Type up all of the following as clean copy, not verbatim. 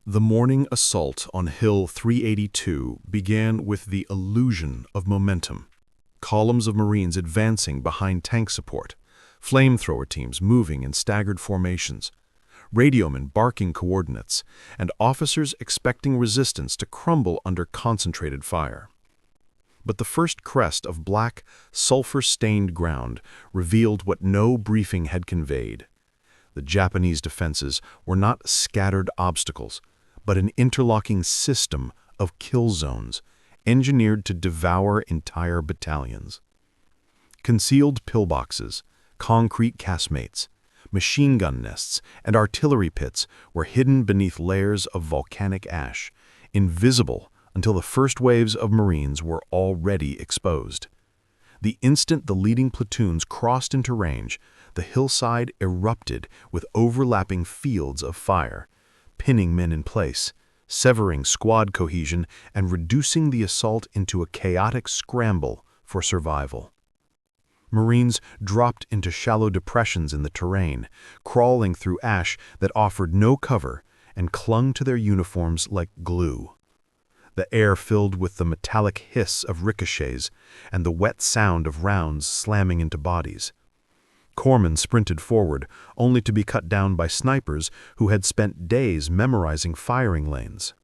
The morning assault on Hill 382 began with the illusion of momentum. Columns of Marines advancing behind tank support, flamethrower teams moving in staggered formations, radiomen barking coordinates, and officers expecting resistance to crumble under concentrated fire. But the first crest of black, sulfur-stained ground revealed what no briefing had conveyed. The Japanese defenses were not scattered obstacles, but an interlocking system of kill zones engineered to devour entire battalions. Concealed pillboxes, concrete casemates, machine gun nests, and artillery pits were hidden beneath layers of volcanic ash, invisible until the first waves of Marines were already exposed. The instant the leading platoons crossed into range, the hillside erupted with overlapping fields of fire, pinning men in place, severing squad cohesion, and reducing the assault into a chaotic scramble for survival. Marines dropped into shallow depressions in the terrain, crawling through ash that offered no cover and clung to their uniforms like glue. The air filled with the metallic hiss of ricochets and the wet sound of rounds slamming into bodies. Corpsmen sprinted forward, only to be cut down by snipers who had spent days memorizing firing lanes.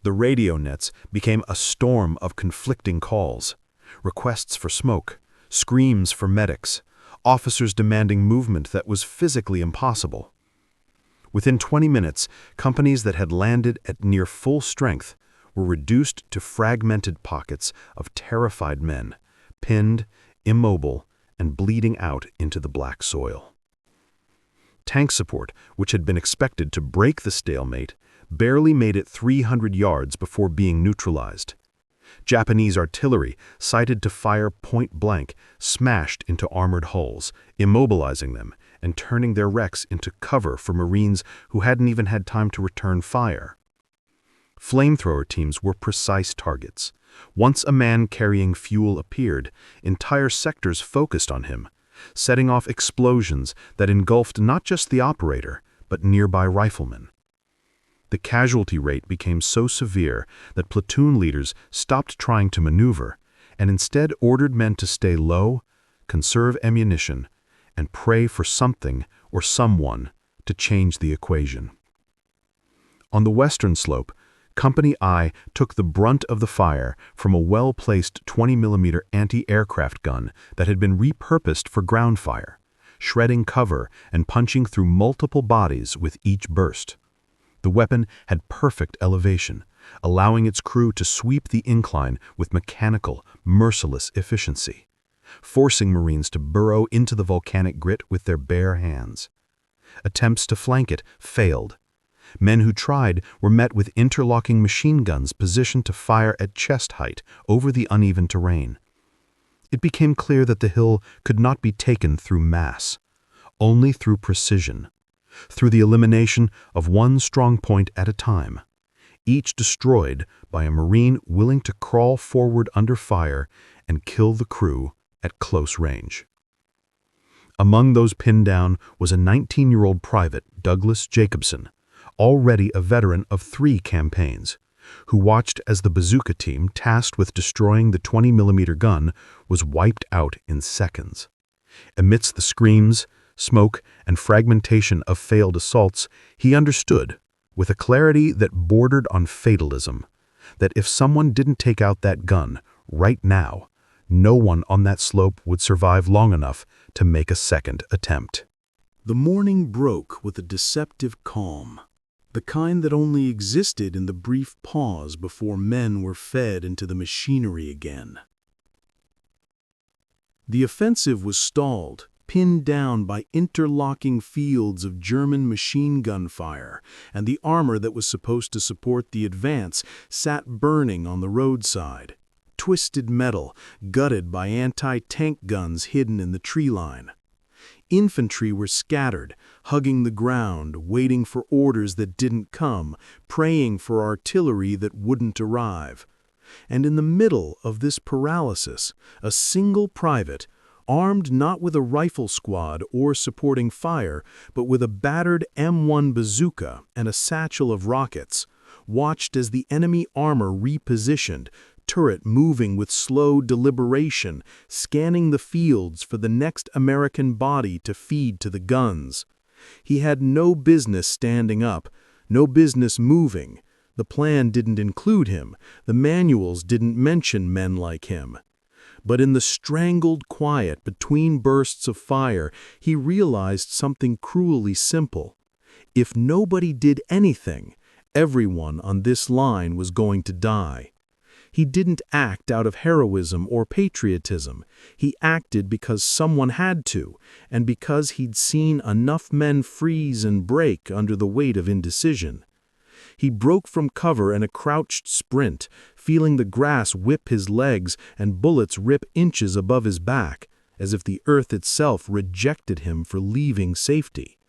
The radio nets became a storm of conflicting calls, requests for smoke, screams for medics, officers demanding movement that was physically impossible. Within 20 minutes, companies that had landed at near full strength were reduced to fragmented pockets of terrified men, pinned, immobile, and bleeding out into the black soil. Tank support, which had been expected to break the stalemate, barely made it 300 yards before being neutralized. Japanese artillery, sighted to fire point-blank, smashed into armored hulls, immobilizing them and turning their wrecks into cover for Marines who hadn't even had time to return fire. Flamethrower teams were precise targets. Once a man carrying fuel appeared, entire sectors focused on him, setting off explosions that engulfed not just the operator, but nearby riflemen. The casualty rate became so severe that platoon leaders stopped trying to maneuver and instead ordered men to stay low, conserve ammunition, and pray for something or someone to change the equation. On the western slope, Company I took the brunt of the fire from a well-placed 20mm anti-aircraft gun that had been repurposed for ground fire, shredding cover and punching through multiple bodies with each burst. The weapon had perfect elevation, allowing its crew to sweep the incline with mechanical, merciless efficiency, forcing Marines to burrow into the volcanic grit with their bare hands. Attempts to flank it failed. Men who tried were met with interlocking machine guns positioned to fire at chest height over the uneven terrain. It became clear that the hill could not be taken through mass, only through precision, through the elimination of one strong point at a time, each destroyed by a Marine willing to crawl forward under fire and kill the crew at close range. Among those pinned down was a 19-year-old private, Douglas Jacobson, already a veteran of 3 campaigns, who watched as the Bazooka team tasked with destroying the 20mm gun was wiped out in seconds. Amidst the screams, smoke, and fragmentation of failed assaults, he understood, with a clarity that bordered on fatalism, that if someone didn't take out that gun right now, no one on that slope would survive long enough to make a second attempt. The morning broke with a deceptive calm, the kind that only existed in the brief pause before men were fed into the machinery again. The offensive was stalled, pinned down by interlocking fields of German machine gun fire, and the armor that was supposed to support the advance sat burning on the roadside, twisted metal gutted by anti-tank guns hidden in the tree line. Infantry were scattered, hugging the ground, waiting for orders that didn't come, praying for artillery that wouldn't arrive. And in the middle of this paralysis, a single private, armed not with a rifle squad or supporting fire, but with a battered M1 bazooka and a satchel of rockets, watched as the enemy armor repositioned, turret moving with slow deliberation, scanning the fields for the next American body to feed to the guns. He had no business standing up, no business moving. The plan didn't include him. The manuals didn't mention men like him. But in the strangled quiet between bursts of fire, he realized something cruelly simple. If nobody did anything, everyone on this line was going to die. He didn't act out of heroism or patriotism. He acted because someone had to, and because he'd seen enough men freeze and break under the weight of indecision. He broke from cover in a crouched sprint, feeling the grass whip his legs and bullets rip inches above his back, as if the earth itself rejected him for leaving safety.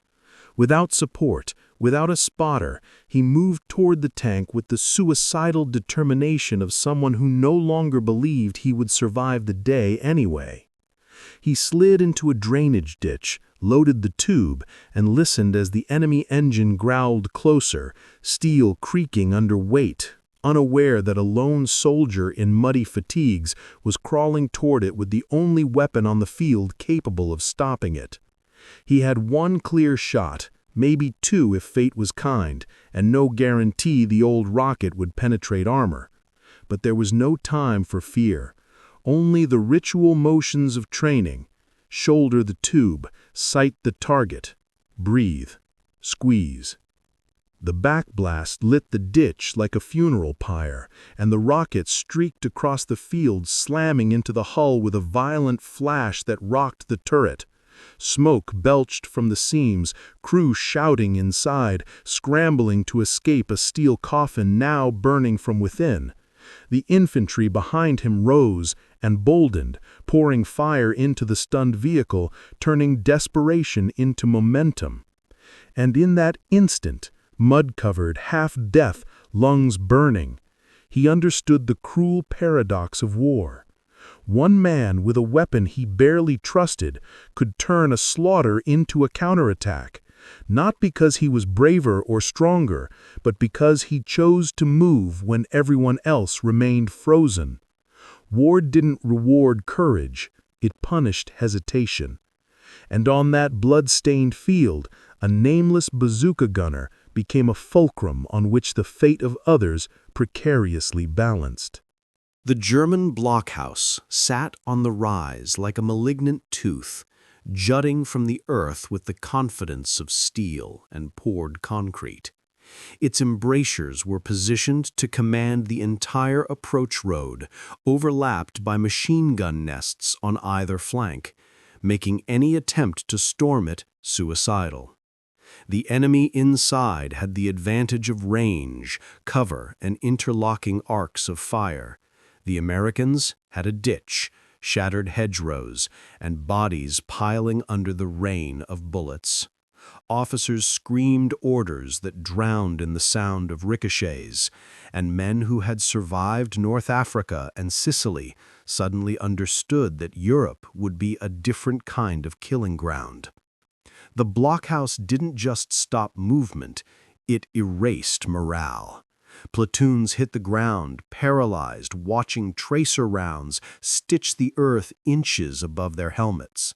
Without support, without a spotter, he moved toward the tank with the suicidal determination of someone who no longer believed he would survive the day anyway. He slid into a drainage ditch, loaded the tube, and listened as the enemy engine growled closer, steel creaking under weight, unaware that a lone soldier in muddy fatigues was crawling toward it with the only weapon on the field capable of stopping it. He had one clear shot, maybe two if fate was kind, and no guarantee the old rocket would penetrate armor. But there was no time for fear. Only the ritual motions of training. Shoulder the tube, sight the target, breathe, squeeze. The backblast lit the ditch like a funeral pyre, and the rocket streaked across the field, slamming into the hull with a violent flash that rocked the turret. Smoke belched from the seams, crew shouting inside, scrambling to escape a steel coffin now burning from within. The infantry behind him rose, emboldened, pouring fire into the stunned vehicle, turning desperation into momentum. And in that instant, mud-covered, half-death, lungs burning, he understood the cruel paradox of war. One man with a weapon he barely trusted could turn a slaughter into a counterattack, not because he was braver or stronger, but because he chose to move when everyone else remained frozen. War didn't reward courage, it punished hesitation. And on that blood-stained field, a nameless bazooka gunner became a fulcrum on which the fate of others precariously balanced. The German blockhouse sat on the rise like a malignant tooth, jutting from the earth with the confidence of steel and poured concrete. Its embrasures were positioned to command the entire approach road, overlapped by machine gun nests on either flank, making any attempt to storm it suicidal. The enemy inside had the advantage of range, cover, and interlocking arcs of fire. The Americans had a ditch, shattered hedgerows, and bodies piling under the rain of bullets. Officers screamed orders that drowned in the sound of ricochets, and men who had survived North Africa and Sicily suddenly understood that Europe would be a different kind of killing ground. The blockhouse didn't just stop movement, it erased morale. Platoons hit the ground, paralyzed, watching tracer rounds stitch the earth inches above their helmets,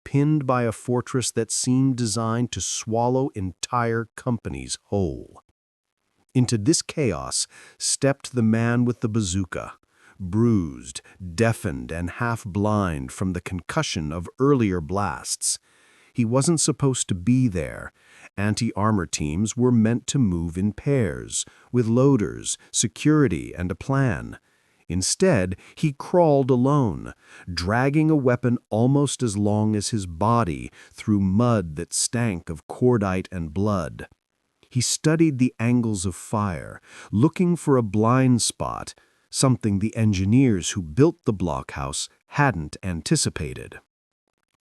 pinned by a fortress that seemed designed to swallow entire companies whole. Into this chaos stepped the man with the bazooka, bruised, deafened, and half-blind from the concussion of earlier blasts. He wasn't supposed to be there. Anti-armor teams were meant to move in pairs, with loaders, security, and a plan. Instead, he crawled alone, dragging a weapon almost as long as his body through mud that stank of cordite and blood. He studied the angles of fire, looking for a blind spot, something the engineers who built the blockhouse hadn't anticipated.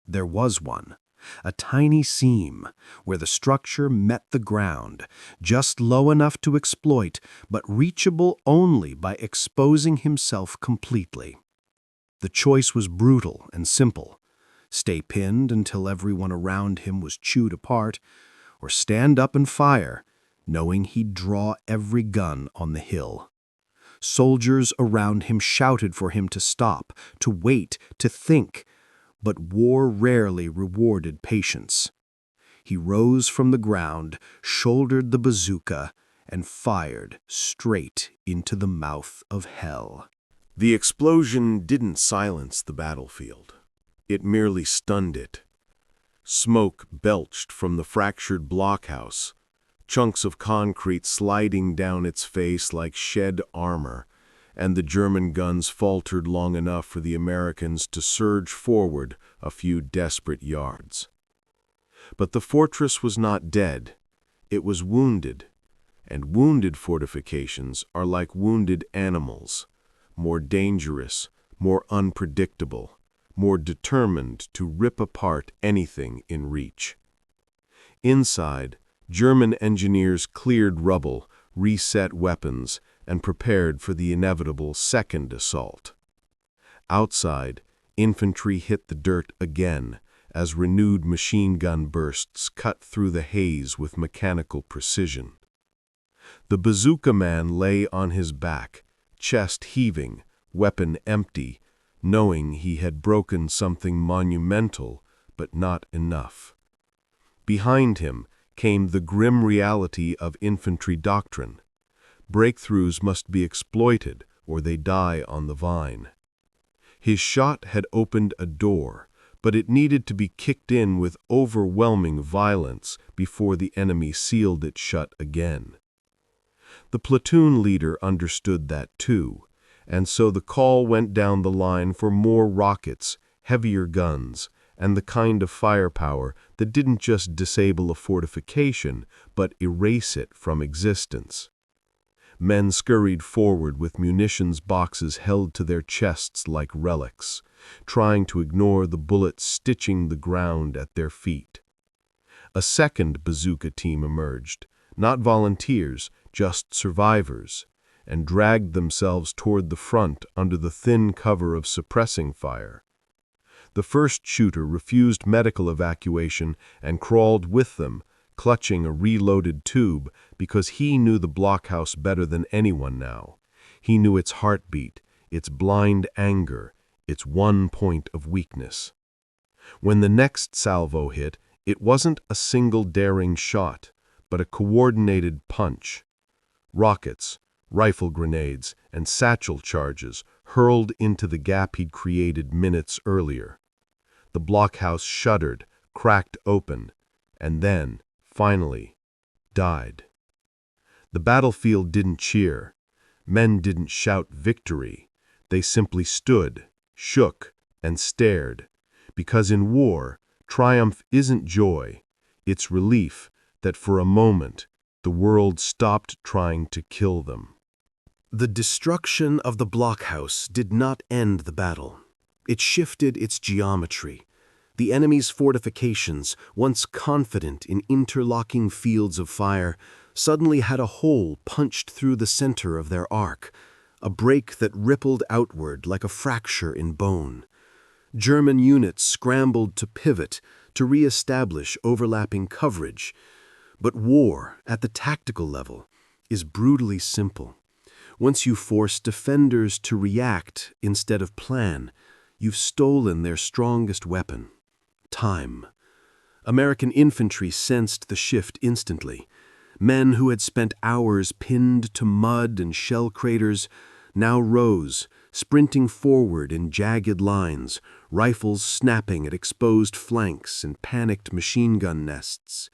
There was one. A tiny seam, where the structure met the ground, just low enough to exploit, but reachable only by exposing himself completely. The choice was brutal and simple. stay pinned until everyone around him was chewed apart, or stand up and fire, knowing he'd draw every gun on the hill. Soldiers around him shouted for him to stop, to wait, to think, but war rarely rewarded patience. He rose from the ground, shouldered the bazooka, and fired straight into the mouth of hell. The explosion didn't silence the battlefield. It merely stunned it. Smoke belched from the fractured blockhouse, chunks of concrete sliding down its face like shed armor, and the German guns faltered long enough for the Americans to surge forward a few desperate yards. But the fortress was not dead. It was wounded, and wounded fortifications are like wounded animals, more dangerous, more unpredictable, more determined to rip apart anything in reach. Inside, German engineers cleared rubble, reset weapons, and prepared for the inevitable second assault. Outside, infantry hit the dirt again as renewed machine gun bursts cut through the haze with mechanical precision. The bazooka man lay on his back, chest heaving, weapon empty, knowing he had broken something monumental, but not enough. Behind him came the grim reality of infantry doctrine. Breakthroughs must be exploited, or they die on the vine. His shot had opened a door, but it needed to be kicked in with overwhelming violence before the enemy sealed it shut again. The platoon leader understood that too, and so the call went down the line for more rockets, heavier guns, and the kind of firepower that didn't just disable a fortification, but erase it from existence. Men scurried forward with munitions boxes held to their chests like relics, trying to ignore the bullets stitching the ground at their feet. A second bazooka team emerged, not volunteers, just survivors, and dragged themselves toward the front under the thin cover of suppressing fire. The first shooter refused medical evacuation and crawled with them, clutching a reloaded tube because he knew the blockhouse better than anyone now. He knew its heartbeat, its blind anger, its one point of weakness. When the next salvo hit, it wasn't a single daring shot, but a coordinated punch. Rockets, rifle grenades, and satchel charges hurled into the gap he'd created minutes earlier. The blockhouse shuddered, cracked open, and then, finally, died. The battlefield didn't cheer. Men didn't shout victory. They simply stood, shook, and stared, because in war, triumph isn't joy, it's relief that for a moment the world stopped trying to kill them. The destruction of the blockhouse did not end the battle. It shifted its geometry. The enemy's fortifications, once confident in interlocking fields of fire, suddenly had a hole punched through the center of their arc, a break that rippled outward like a fracture in bone. German units scrambled to pivot, to re-establish overlapping coverage. But war, at the tactical level, is brutally simple. Once you force defenders to react instead of plan, you've stolen their strongest weapon: time. American infantry sensed the shift instantly. Men who had spent hours pinned to mud and shell craters now rose, sprinting forward in jagged lines, rifles snapping at exposed flanks and panicked machine gun nests.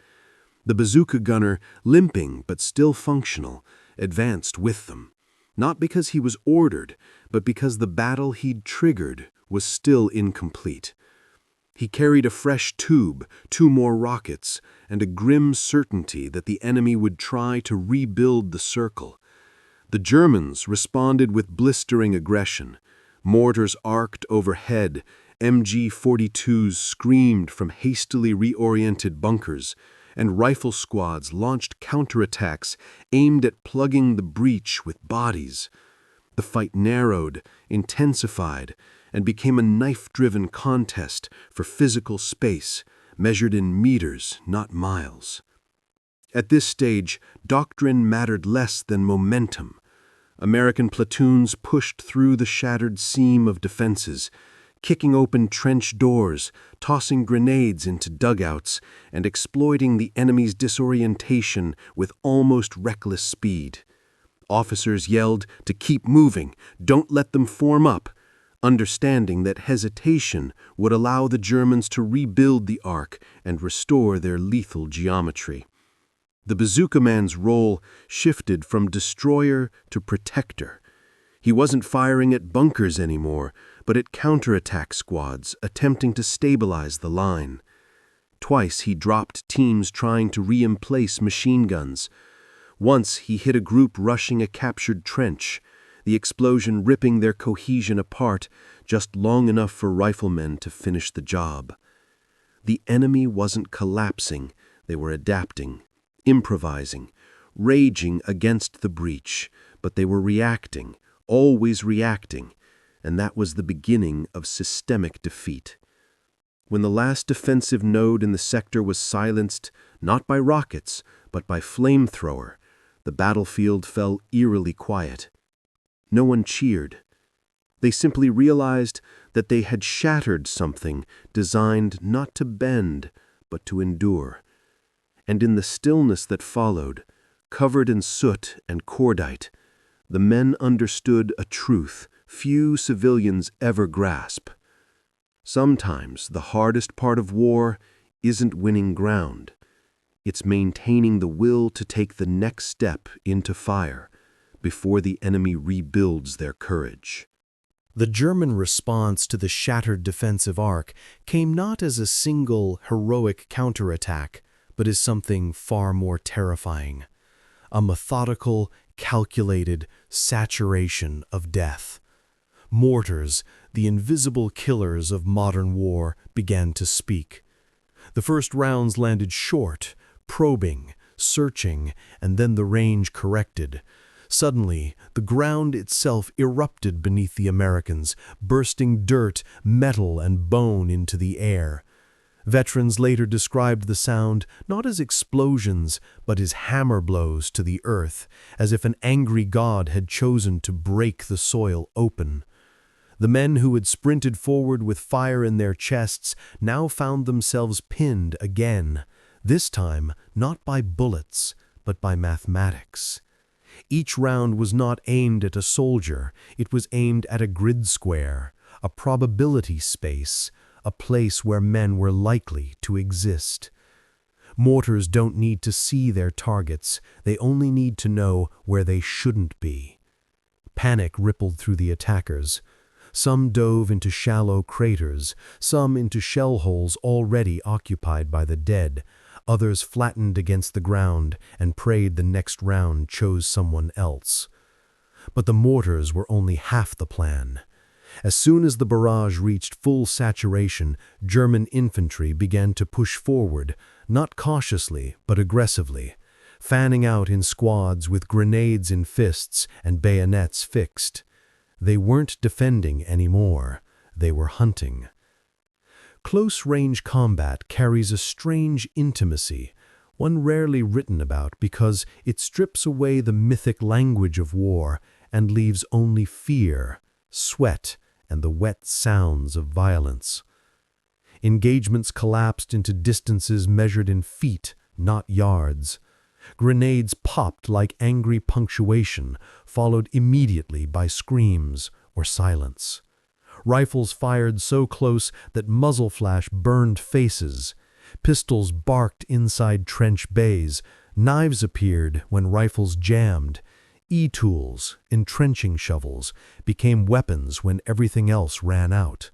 The bazooka gunner, limping but still functional, advanced with them, not because he was ordered, but because the battle he'd triggered was still incomplete. He carried a fresh tube, 2 more rockets, and a grim certainty that the enemy would try to rebuild the circle. The Germans responded with blistering aggression. Mortars arced overhead, MG-42s screamed from hastily reoriented bunkers, and rifle squads launched counterattacks aimed at plugging the breach with bodies. The fight narrowed, intensified, and became a knife-driven contest for physical space, measured in meters, not miles. At this stage, doctrine mattered less than momentum. American platoons pushed through the shattered seam of defenses, kicking open trench doors, tossing grenades into dugouts, and exploiting the enemy's disorientation with almost reckless speed. Officers yelled to keep moving, don't let them form up, understanding that hesitation would allow the Germans to rebuild the arc and restore their lethal geometry. The Bazooka man's role shifted from destroyer to protector. He wasn't firing at bunkers anymore, but at counterattack squads attempting to stabilize the line. Twice he dropped teams trying to re-emplace machine guns. Once he hit a group rushing a captured trench, the explosion ripping their cohesion apart just long enough for riflemen to finish the job. The enemy wasn't collapsing, they were adapting, improvising, raging against the breach, but they were reacting, always reacting, and that was the beginning of systemic defeat. When the last defensive node in the sector was silenced, not by rockets, but by flamethrower, the battlefield fell eerily quiet. No one cheered. They simply realized that they had shattered something designed not to bend, but to endure. And in the stillness that followed, covered in soot and cordite, the men understood a truth few civilians ever grasp. Sometimes the hardest part of war isn't winning ground. It's maintaining the will to take the next step into fire before the enemy rebuilds their courage. The German response to the shattered defensive arc came not as a single heroic counterattack, but as something far more terrifying. A methodical, calculated saturation of death. Mortars, the invisible killers of modern war, began to speak. The first rounds landed short, probing, searching, and then the range corrected. Suddenly, the ground itself erupted beneath the Americans, bursting dirt, metal, and bone into the air. Veterans later described the sound not as explosions, but as hammer blows to the earth, as if an angry god had chosen to break the soil open. The men who had sprinted forward with fire in their chests now found themselves pinned again, this time not by bullets, but by mathematics. Each round was not aimed at a soldier, it was aimed at a grid square, a probability space, a place where men were likely to exist. Mortars don't need to see their targets, they only need to know where they shouldn't be. Panic rippled through the attackers. Some dove into shallow craters, some into shell holes already occupied by the dead. Others flattened against the ground and prayed the next round chose someone else. But the mortars were only half the plan. As soon as the barrage reached full saturation, German infantry began to push forward, not cautiously but aggressively, fanning out in squads with grenades in fists and bayonets fixed. They weren't defending anymore, they were hunting. Close-range combat carries a strange intimacy, one rarely written about because it strips away the mythic language of war and leaves only fear, sweat, and the wet sounds of violence. Engagements collapsed into distances measured in feet, not yards. Grenades popped like angry punctuation, followed immediately by screams or silence. Rifles fired so close that muzzle flash burned faces. Pistols barked inside trench bays. Knives appeared when rifles jammed. E-tools, entrenching shovels, became weapons when everything else ran out.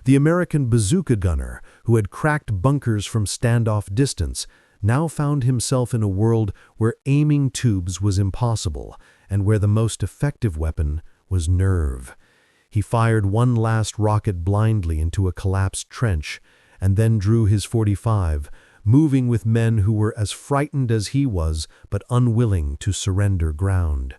The American bazooka gunner, who had cracked bunkers from standoff distance, now found himself in a world where aiming tubes was impossible and where the most effective weapon was nerve. He fired one last rocket blindly into a collapsed trench and then drew his .45, moving with men who were as frightened as he was but unwilling to surrender ground.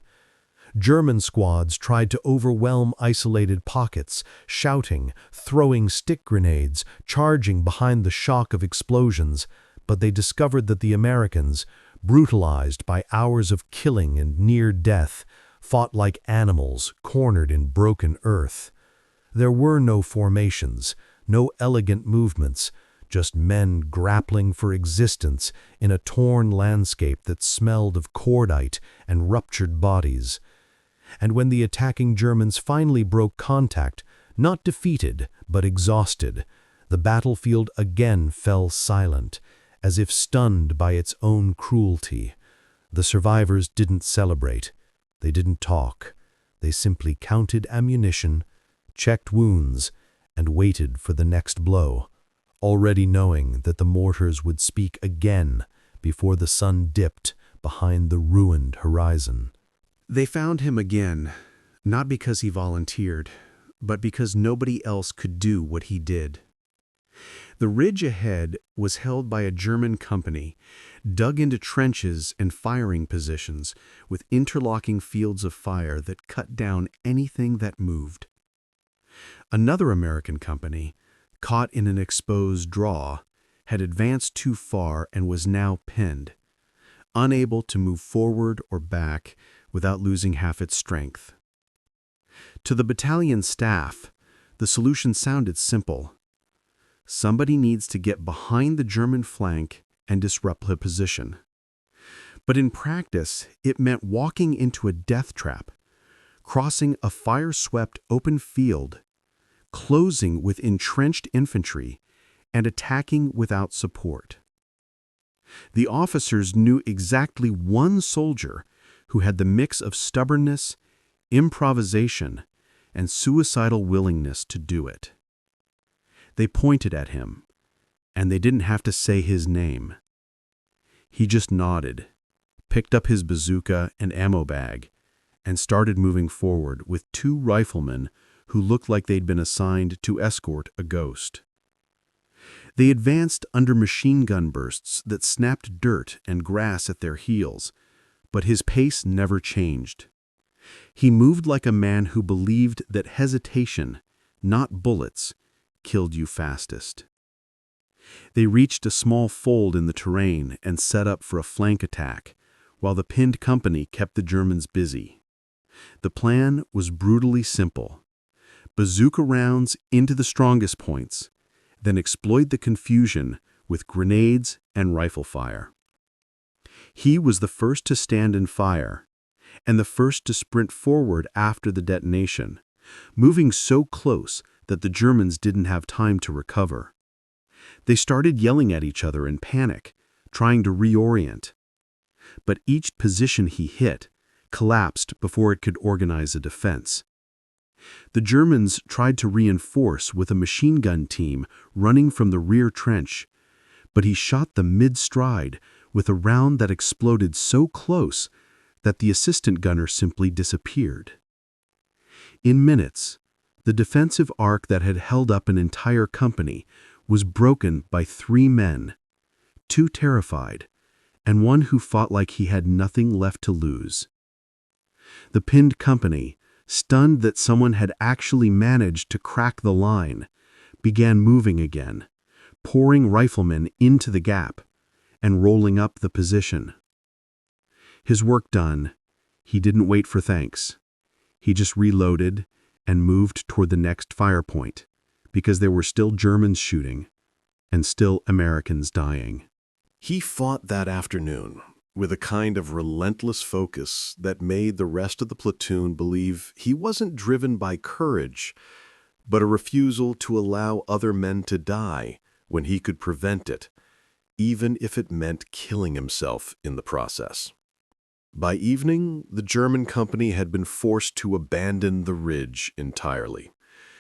German squads tried to overwhelm isolated pockets, shouting, throwing stick grenades, charging behind the shock of explosions, but they discovered that the Americans, brutalized by hours of killing and near death, fought like animals cornered in broken earth. There were no formations, no elegant movements, just men grappling for existence in a torn landscape that smelled of cordite and ruptured bodies. And when the attacking Germans finally broke contact, not defeated but exhausted, the battlefield again fell silent, as if stunned by its own cruelty. The survivors didn't celebrate. They didn't talk. They simply counted ammunition, checked wounds, and waited for the next blow, already knowing that the mortars would speak again before the sun dipped behind the ruined horizon. They found him again, not because he volunteered, but because nobody else could do what he did. The ridge ahead was held by a German company, dug into trenches and firing positions with interlocking fields of fire that cut down anything that moved. Another American company, caught in an exposed draw, had advanced too far and was now pinned, unable to move forward or back without losing half its strength. To the battalion staff, the solution sounded simple. Somebody needs to get behind the German flank and disrupt the position. But in practice, it meant walking into a death trap, crossing a fire-swept open field, closing with entrenched infantry, and attacking without support. The officers knew exactly one soldier who had the mix of stubbornness, improvisation, and suicidal willingness to do it. They pointed at him, and they didn't have to say his name. He just nodded, picked up his bazooka and ammo bag, and started moving forward with two riflemen who looked like they'd been assigned to escort a ghost. They advanced under machine gun bursts that snapped dirt and grass at their heels, but his pace never changed. He moved like a man who believed that hesitation, not bullets, killed you fastest. They reached a small fold in the terrain and set up for a flank attack, while the pinned company kept the Germans busy. The plan was brutally simple. Bazooka rounds into the strongest points, then exploit the confusion with grenades and rifle fire. He was the first to stand and fire, and the first to sprint forward after the detonation, moving so close that the Germans didn't have time to recover. They started yelling at each other in panic, trying to reorient. But each position he hit collapsed before it could organize a defense. The Germans tried to reinforce with a machine gun team running from the rear trench, but he shot them mid-stride with a round that exploded so close that the assistant gunner simply disappeared. In minutes, the defensive arc that had held up an entire company was broken by 3 men, 2 terrified, and 1 who fought like he had nothing left to lose. The pinned company, stunned that someone had actually managed to crack the line, began moving again, pouring riflemen into the gap and rolling up the position. His work done, he didn't wait for thanks. He just reloaded and moved toward the next fire point, because there were still Germans shooting and still Americans dying. He fought that afternoon with a kind of relentless focus that made the rest of the platoon believe he wasn't driven by courage, but a refusal to allow other men to die when he could prevent it, even if it meant killing himself in the process. By evening, the German company had been forced to abandon the ridge entirely,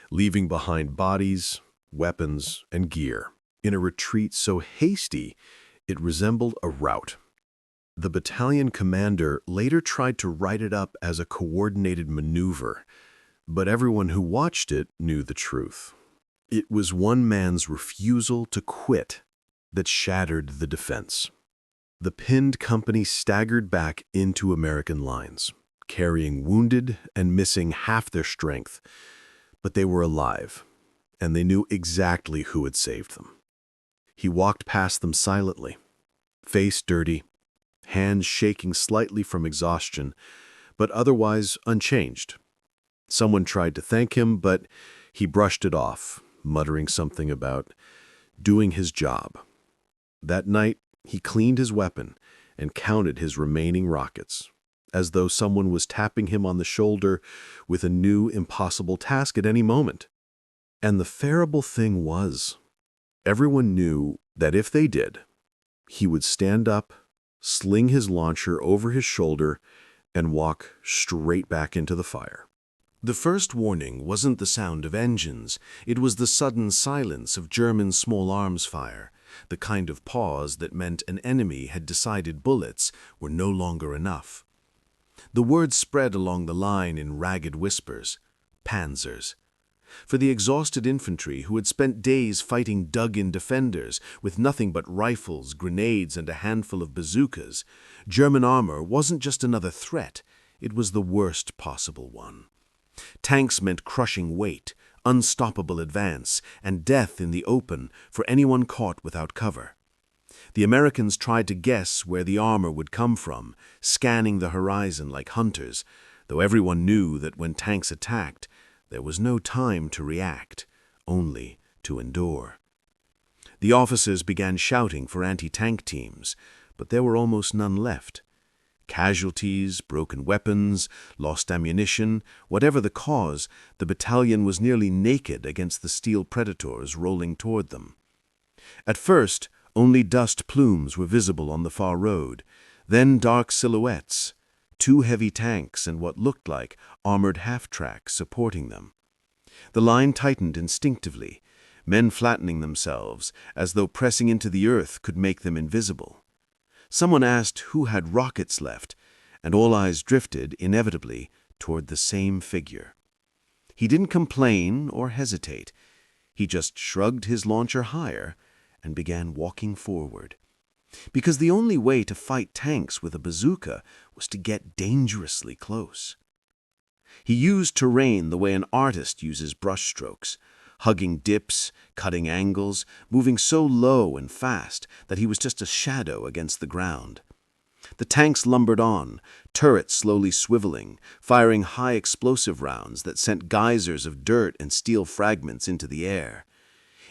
leaving behind bodies, weapons, and gear in a retreat so hasty it resembled a rout. The battalion commander later tried to write it up as a coordinated maneuver, but everyone who watched it knew the truth. It was one man's refusal to quit that shattered the defense. The pinned company staggered back into American lines, carrying wounded and missing half their strength. But they were alive, and they knew exactly who had saved them. He walked past them silently, face dirty, hands shaking slightly from exhaustion, but otherwise unchanged. Someone tried to thank him, but he brushed it off, muttering something about doing his job. That night, he cleaned his weapon and counted his remaining rockets, as though someone was tapping him on the shoulder with a new, impossible task at any moment. And the terrible thing was, everyone knew that if they did, he would stand up, sling his launcher over his shoulder, and walk straight back into the fire. The first warning wasn't the sound of engines, it was the sudden silence of German small arms fire, the kind of pause that meant an enemy had decided bullets were no longer enough. The word spread along the line in ragged whispers, panzers. For the exhausted infantry who had spent days fighting dug-in defenders with nothing but rifles, grenades, and a handful of bazookas, German armor wasn't just another threat, it was the worst possible one. Tanks meant crushing weight, unstoppable advance, and death in the open for anyone caught without cover. The Americans tried to guess where the armor would come from, scanning the horizon like hunters, though everyone knew that when tanks attacked, there was no time to react, only to endure. The officers began shouting for anti-tank teams, but there were almost none left. Casualties, broken weapons, lost ammunition, whatever the cause, the battalion was nearly naked against the steel predators rolling toward them. At first, only dust plumes were visible on the far road, then dark silhouettes, 2 heavy tanks and what looked like armored half-tracks supporting them. The line tightened instinctively, men flattening themselves as though pressing into the earth could make them invisible. Someone asked who had rockets left, and all eyes drifted, inevitably, toward the same figure. He didn't complain or hesitate. He just shrugged his launcher higher and began walking forward. Because the only way to fight tanks with a bazooka was to get dangerously close. He used terrain the way an artist uses brushstrokes, hugging dips, cutting angles, moving so low and fast that he was just a shadow against the ground. The tanks lumbered on, turrets slowly swiveling, firing high explosive rounds that sent geysers of dirt and steel fragments into the air.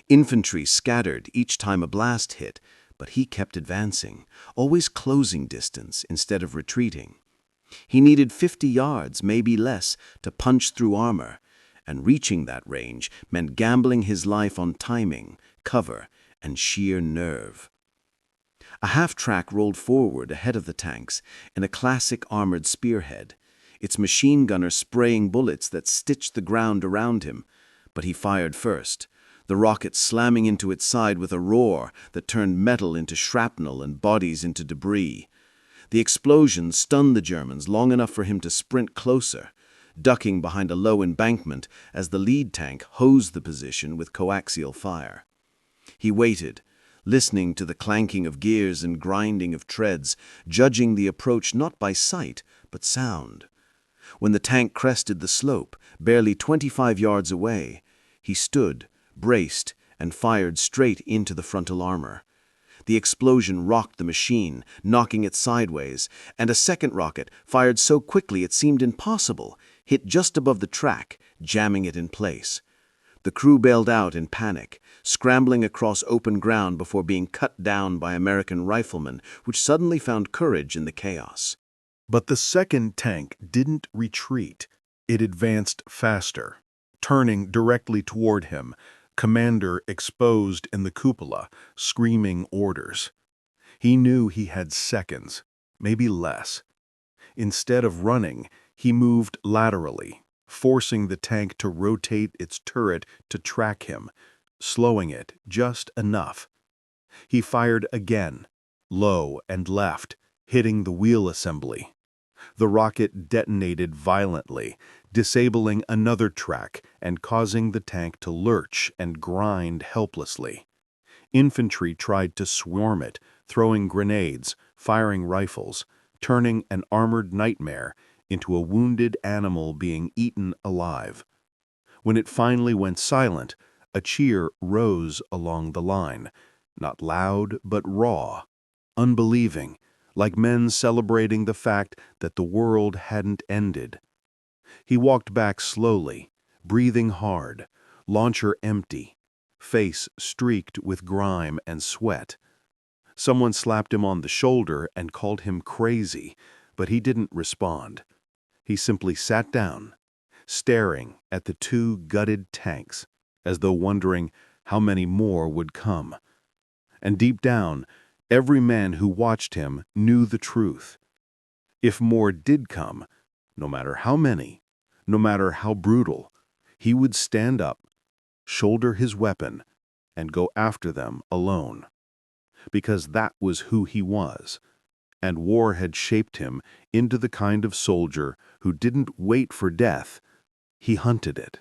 Infantry scattered each time a blast hit, but he kept advancing, always closing distance instead of retreating. He needed 50 yards, maybe less, to punch through armor, and reaching that range meant gambling his life on timing, cover, and sheer nerve. A half-track rolled forward ahead of the tanks in a classic armored spearhead, its machine gunner spraying bullets that stitched the ground around him, but he fired first, the rocket slamming into its side with a roar that turned metal into shrapnel and bodies into debris. The explosion stunned the Germans long enough for him to sprint closer, ducking behind a low embankment as the lead tank hosed the position with coaxial fire. He waited, listening to the clanking of gears and grinding of treads, judging the approach not by sight, but sound. When the tank crested the slope, barely 25 yards away, he stood, braced, and fired straight into the frontal armor. The explosion rocked the machine, knocking it sideways, and a second rocket, fired so quickly it seemed impossible, hit just above the track, jamming it in place. The crew bailed out in panic, scrambling across open ground before being cut down by American riflemen, which suddenly found courage in the chaos. But the second tank didn't retreat. It advanced faster, turning directly toward him, commander exposed in the cupola, screaming orders. He knew he had seconds, maybe less. Instead of running, he moved laterally, forcing the tank to rotate its turret to track him, slowing it just enough. He fired again, low and left, hitting the wheel assembly. The rocket detonated violently, disabling another track and causing the tank to lurch and grind helplessly. Infantry tried to swarm it, throwing grenades, firing rifles, turning an armored nightmare into a wounded animal being eaten alive. When it finally went silent, a cheer rose along the line, not loud but raw, unbelieving, like men celebrating the fact that the world hadn't ended. He walked back slowly, breathing hard, launcher empty, face streaked with grime and sweat. Someone slapped him on the shoulder and called him crazy, but he didn't respond. He simply sat down, staring at the two gutted tanks, as though wondering how many more would come. And deep down, every man who watched him knew the truth. If more did come, no matter how many, no matter how brutal, he would stand up, shoulder his weapon, and go after them alone. Because that was who he was, and war had shaped him into the kind of soldier who didn't wait for death, he hunted it.